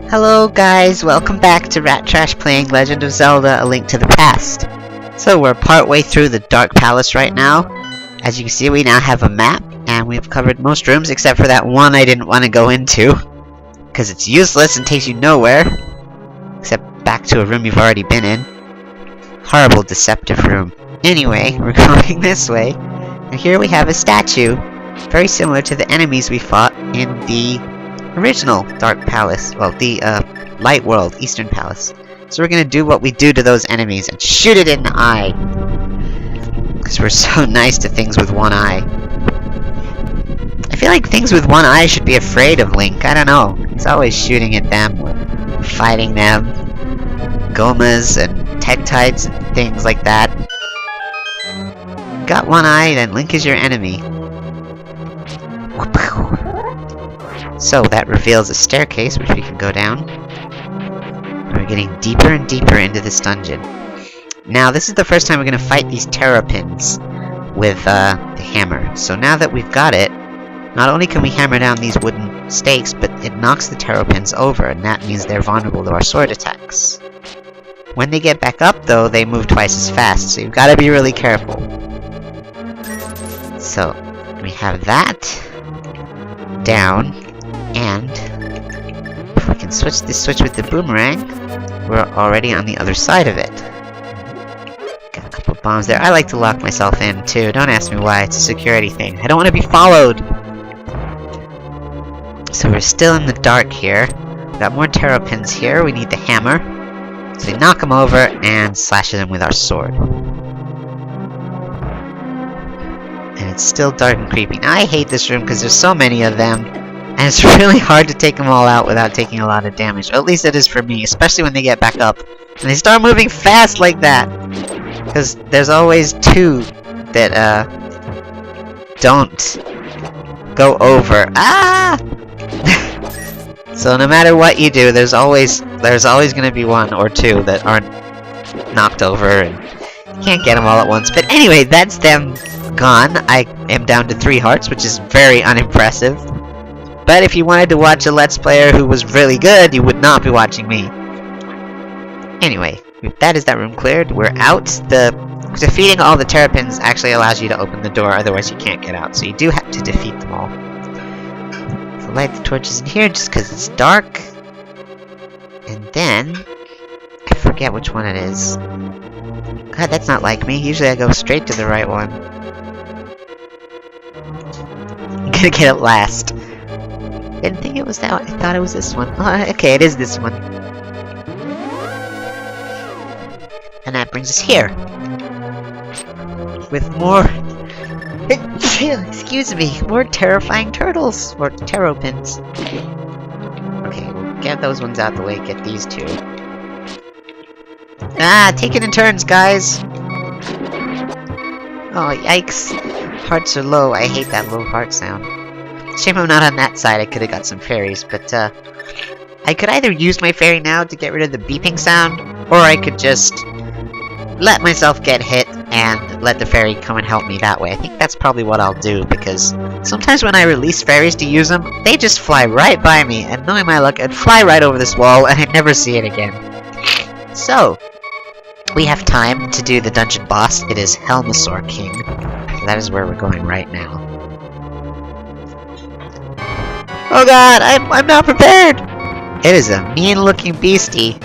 Hello guys, welcome back to Rattrash playing Legend of Zelda: A Link to the Past. So we're partway through the Dark Palace right now. As you can see, we now have a map, and we've covered most rooms except for that one I didn't want to go into. Because it's useless and takes you nowhere. Except back to a room you've already been in. Horrible, deceptive room. Anyway, we're going this way. And here we have a statue, very similar to the enemies we fought in the original Dark Palace, well, the Light World, Eastern Palace. So we're gonna do what we do to those enemies and shoot it in the eye. Because we're so nice to things with one eye. I feel like things with one eye should be afraid of Link, I don't know. He's always shooting at them, fighting them. Gomas and Tektites and things like that. Got one eye, then Link is your enemy. So that reveals a staircase which we can go down. And we're getting deeper and deeper into this dungeon. Now this is the first time we're going to fight these terrapins with the hammer. So now that we've got it, not only can we hammer down these wooden stakes, but it knocks the terrapins over, and that means they're vulnerable to our sword attacks. When they get back up though, they move twice as fast, so you've got to be really careful. So we have that down. And if we can switch with the boomerang, we're already on the other side of it. Got a couple bombs there. I like to lock myself in too. Don't ask me why. It's a security thing. I don't want to be followed. So we're still in the dark here. We've got more terrapins here. We need the hammer. So we knock them over and slash them with our sword. And it's still dark and creepy. Now I hate this room because there's so many of them. And it's really hard to take them all out without taking a lot of damage. Or at least it is for me, especially when they get back up. And they start moving fast like that. Because there's always two that, don't go over. Ah! So no matter what you do, there's always gonna be one or two that aren't knocked over, and you can't get them all at once. But anyway, that's them gone. I am down to 3 hearts, which is very unimpressive. But if you wanted to watch a Let's Player who was really good, you would not be watching me. Anyway, that is that room cleared. We're out. Defeating all the terrapins actually allows you to open the door, otherwise you can't get out. So you do have to defeat them all. So light the torches in here just because it's dark. And then I forget which one it is. God, that's not like me. Usually I go straight to the right one. I'm gonna get it last. Didn't think it was that one. I thought it was this one. Oh, okay, it is this one. And that brings us here. With more... excuse me, more terrifying turtles. Or terrapins. Okay, we'll get those ones out the way, get these two. Ah, take it in turns, guys! Oh, yikes. Hearts are low. I hate that low heart sound. Shame I'm not on that side. I could have got some fairies, but I could either use my fairy now to get rid of the beeping sound, or I could just let myself get hit and let the fairy come and help me that way. I think that's probably what I'll do, because sometimes when I release fairies to use them, they just fly right by me, and knowing my luck, I'd fly right over this wall and I'd never see it again. So, we have time to do the dungeon boss. It is Helmasaur King. So that is where we're going right now. Oh god, I'm not prepared! It is a mean-looking beastie.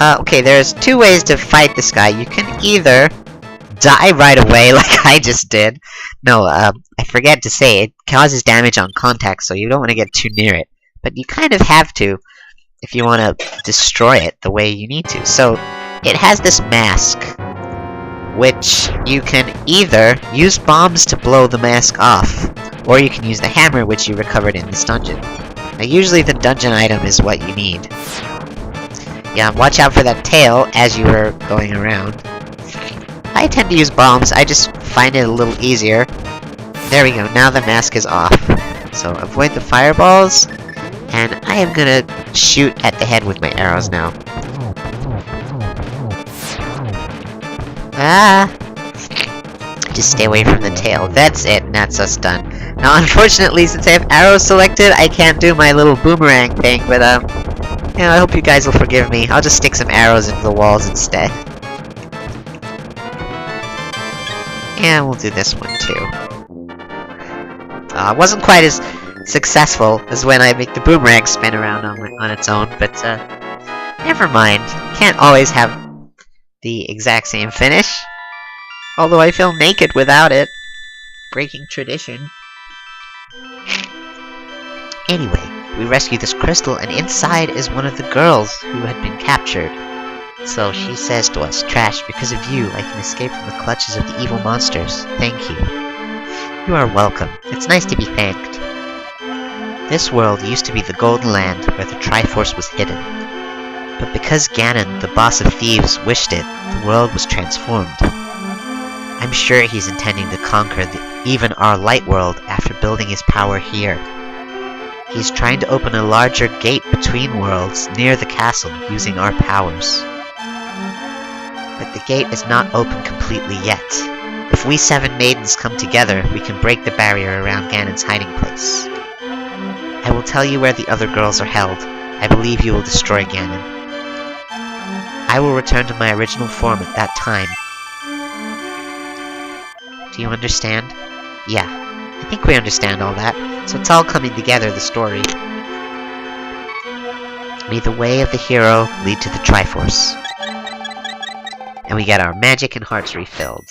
Okay, there's 2 ways to fight this guy. You can either die right away, like I just did. No, I forget to say, it causes damage on contact, so you don't want to get too near it. But you kind of have to, if you want to destroy it the way you need to. So, it has this mask, which you can either use bombs to blow the mask off, or you can use the hammer, which you recovered in this dungeon. Now usually the dungeon item is what you need. Yeah, watch out for that tail as you are going around. I tend to use bombs, I just find it a little easier. There we go, now the mask is off. So avoid the fireballs, and I am gonna shoot at the head with my arrows now. Ah! Just stay away from the tail. That's it, and that's us done. Now, unfortunately, since I have arrows selected, I can't do my little boomerang thing, but, Yeah, I hope you guys will forgive me. I'll just stick some arrows into the walls instead. And we'll do this one too. Wasn't quite as successful as when I make the boomerang spin around on its own, but never mind. Can't always have the exact same finish. Although I feel naked without it. Breaking tradition. Anyway, we rescue this crystal, and inside is one of the girls who had been captured. So she says to us, "Trash, because of you, I can escape from the clutches of the evil monsters. Thank you." You are welcome. It's nice to be thanked. This world used to be the Golden Land, where the Triforce was hidden. But because Ganon, the boss of thieves, wished it, the world was transformed. I'm sure he's intending to conquer even our light world after building his power here. He's trying to open a larger gate between worlds near the castle using our powers. But the gate is not open completely yet. If we 7 maidens come together, we can break the barrier around Ganon's hiding place. I will tell you where the other girls are held. I believe you will destroy Ganon. I will return to my original form at that time. Do you understand? Yeah, I think we understand all that, so it's all coming together, the story. May the way of the hero lead to the Triforce. And we get our magic and hearts refilled.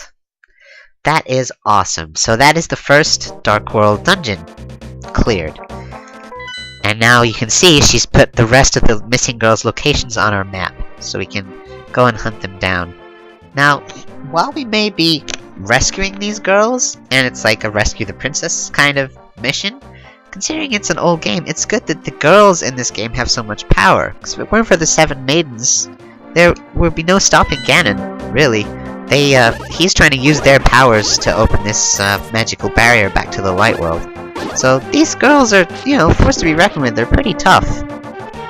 That is awesome. So that is the first Dark World dungeon cleared. And now you can see she's put the rest of the missing girls' locations on our map, so we can go and hunt them down. Now, while we may be rescuing these girls, and it's like a rescue the princess kind of mission, considering it's an old game, it's good that the girls in this game have so much power. Because if it weren't for the 7 maidens, there would be no stopping Ganon, really. He's trying to use their powers to open this magical barrier back to the light world. So these girls are, forced to be reckoned with. They're pretty tough.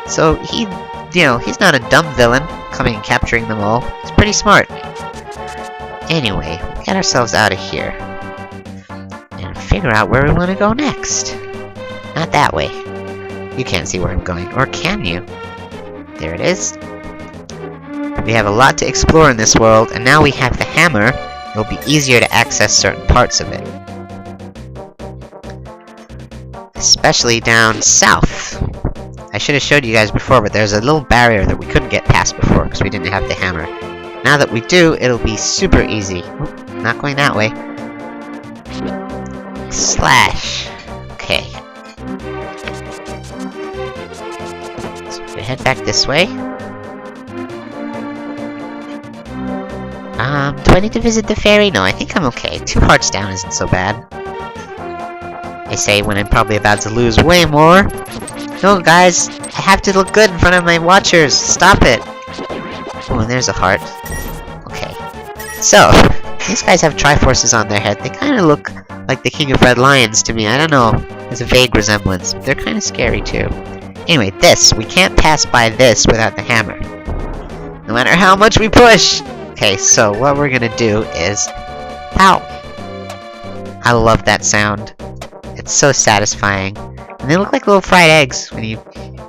So he's not a dumb villain coming and capturing them all. He's pretty smart. Anyway, we'll get ourselves out of here and figure out where we want to go next. Not that way. You can't see where I'm going, or can you? There it is. We have a lot to explore in this world, and now we have the hammer. It'll be easier to access certain parts of it. Especially down south. I should have showed you guys before, but there's a little barrier that we couldn't get past before because we didn't have the hammer. Now that we do, it'll be super easy. Oop, not going that way. Slash. Okay. So we head back this way. Do I need to visit the fairy? No, I think I'm okay. 2 hearts down isn't so bad. I say when I'm probably about to lose way more. No, guys, I have to look good in front of my watchers. Stop it. Oh, and there's a heart. Okay. So, these guys have Triforces on their head. They kind of look like the King of Red Lions to me. I don't know. There's a vague resemblance. They're kind of scary, too. Anyway, we can't pass by this without the hammer. No matter how much we push! Okay, so what we're gonna do is... Ow! I love that sound. It's so satisfying. And they look like little fried eggs when you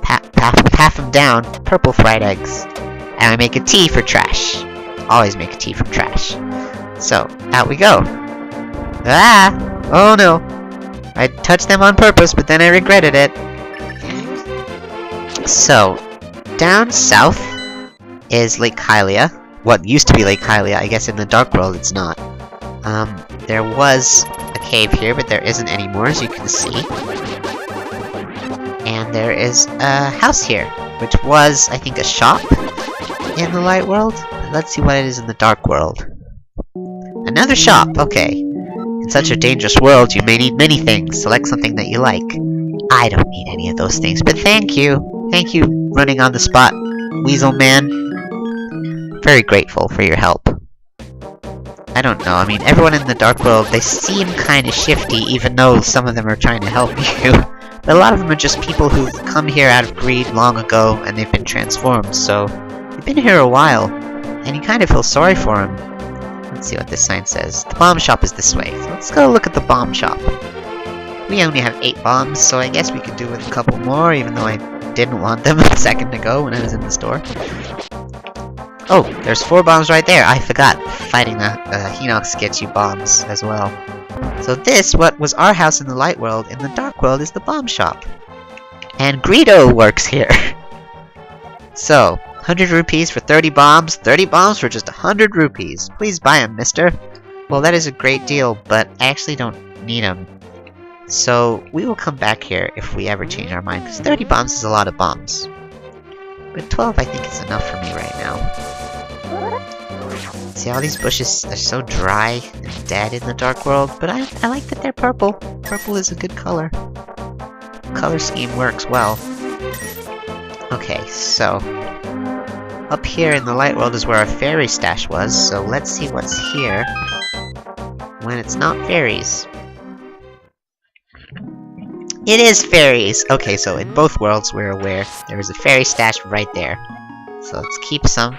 pat them down. Purple fried eggs. And I make a T for trash. Always make a T for trash. So, out we go. Ah! Oh no! I touched them on purpose, but then I regretted it. So, down south is Lake Hylia. What used to be Lake Hylia. I guess in the Dark World it's not. There was a cave here, but there isn't anymore, as you can see. And there is a house here, which was, I think, a shop in the Light World. Let's see what it is in the Dark World. Another shop, okay. In such a dangerous world, you may need many things. Select something that you like. I don't need any of those things, but thank you. Thank you, running on the spot, Weasel Man. Very grateful for your help. I don't know, I mean, everyone in the Dark World, they seem kinda shifty, even though some of them are trying to help you. But a lot of them are just people who've come here out of greed long ago, and they've been transformed, so... They've been here a while, and you kind of feel sorry for them. Let's see what this sign says. The bomb shop is this way, so let's go look at the bomb shop. We only have 8 bombs, so I guess we could do with a couple more, even though I didn't want them a second ago when I was in the store. Oh, there's 4 bombs right there. I forgot. Fighting the Hinox gets you bombs as well. So this, what was our house in the light world, in the dark world is the bomb shop. And Greedo works here. So, 100 rupees for 30 bombs. 30 bombs for just 100 rupees. Please buy them, mister. Well, that is a great deal, but I actually don't need them. So, we will come back here if we ever change our mind, because 30 bombs is a lot of bombs. But 12 I think is enough for me right now. See, all these bushes are so dry and dead in the dark world, but I like that they're purple. Purple is a good color. Color scheme works well. Okay, so up here in the light world is where our fairy stash was, so let's see what's here when it's not fairies. It is fairies! Okay, so in both worlds we're aware there is a fairy stash right there. So let's keep some.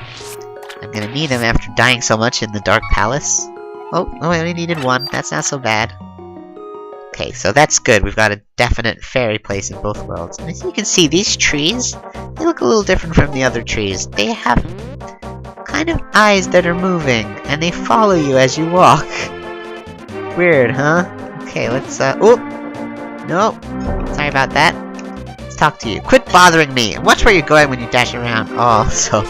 I'm gonna need them after dying so much in the Dark Palace. Oh, I only needed 1. That's not so bad. Okay, so that's good. We've got a definite fairy place in both worlds. And as you can see, these trees, they look a little different from the other trees. They have kind of eyes that are moving, and they follow you as you walk. Weird, huh? Okay, let's, oh! No! Sorry about that. Let's talk to you. Quit bothering me! And watch where you're going when you dash around. Oh, so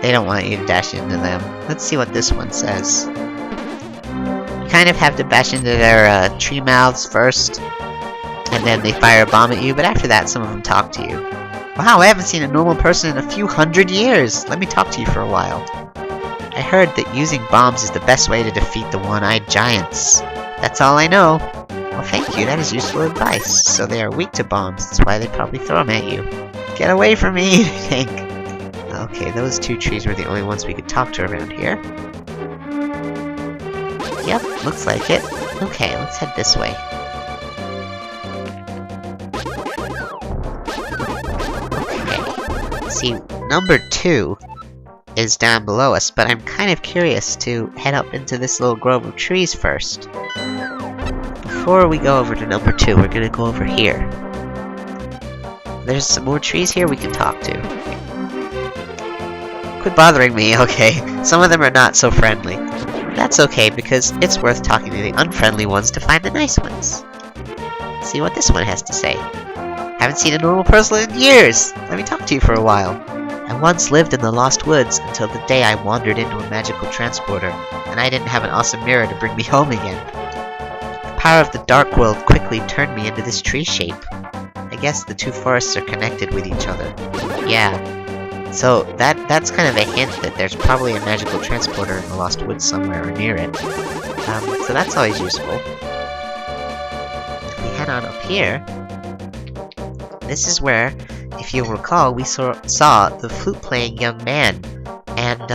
they don't want you to dash into them. Let's see what this one says. You kind of have to bash into their tree mouths first, and then they fire a bomb at you, but after that some of them talk to you. Wow, I haven't seen a normal person in a few hundred years! Let me talk to you for a while. I heard that using bombs is the best way to defeat the one-eyed giants. That's all I know. Well, thank you, that is useful advice. So they are weak to bombs, that's why they probably throw them at you. Get away from me, Hank! Okay, those 2 trees were the only ones we could talk to around here. Yep, looks like it. Okay, let's head this way. Okay, see, number 2 is down below us, but I'm kind of curious to head up into this little grove of trees first. Before we go over to number 2, we're gonna go over here. There's some more trees here we can talk to. Quit bothering me, okay? Some of them are not so friendly. That's okay, because it's worth talking to the unfriendly ones to find the nice ones. See what this one has to say. Haven't seen a normal person in years! Let me talk to you for a while. I once lived in the Lost Woods until the day I wandered into a magical transporter, and I didn't have an awesome mirror to bring me home again. The power of the dark world quickly turned me into this tree shape. I guess the 2 forests are connected with each other. Yeah. So that's kind of a hint that there's probably a magical transporter in the Lost Woods somewhere or near it. So that's always useful. If we head on up here, this is where, if you'll recall, we saw the flute-playing young man, and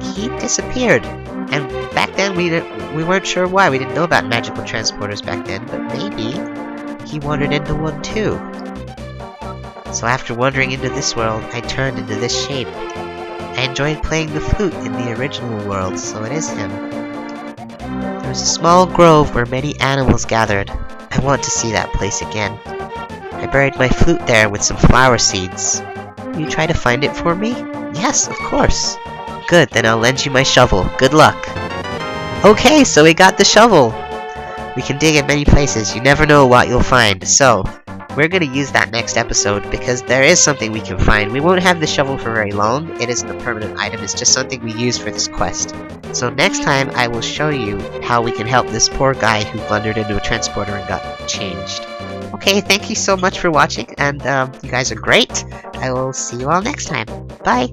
he disappeared. And back then we weren't sure why. We didn't know about magical transporters back then, but maybe he wandered into one too. So after wandering into this world, I turned into this shape. I enjoyed playing the flute in the original world, so it is him. There was a small grove where many animals gathered. I want to see that place again. I buried my flute there with some flower seeds. Will you try to find it for me? Yes, of course. Good, then I'll lend you my shovel. Good luck. Okay, so we got the shovel. We can dig in many places. You never know what you'll find. So we're going to use that next episode, because there is something we can find. We won't have the shovel for very long. It isn't a permanent item, it's just something we use for this quest. So next time I will show you how we can help this poor guy who wandered into a transporter and got changed. Okay, thank you so much for watching, and you guys are great. I will see you all next time. Bye!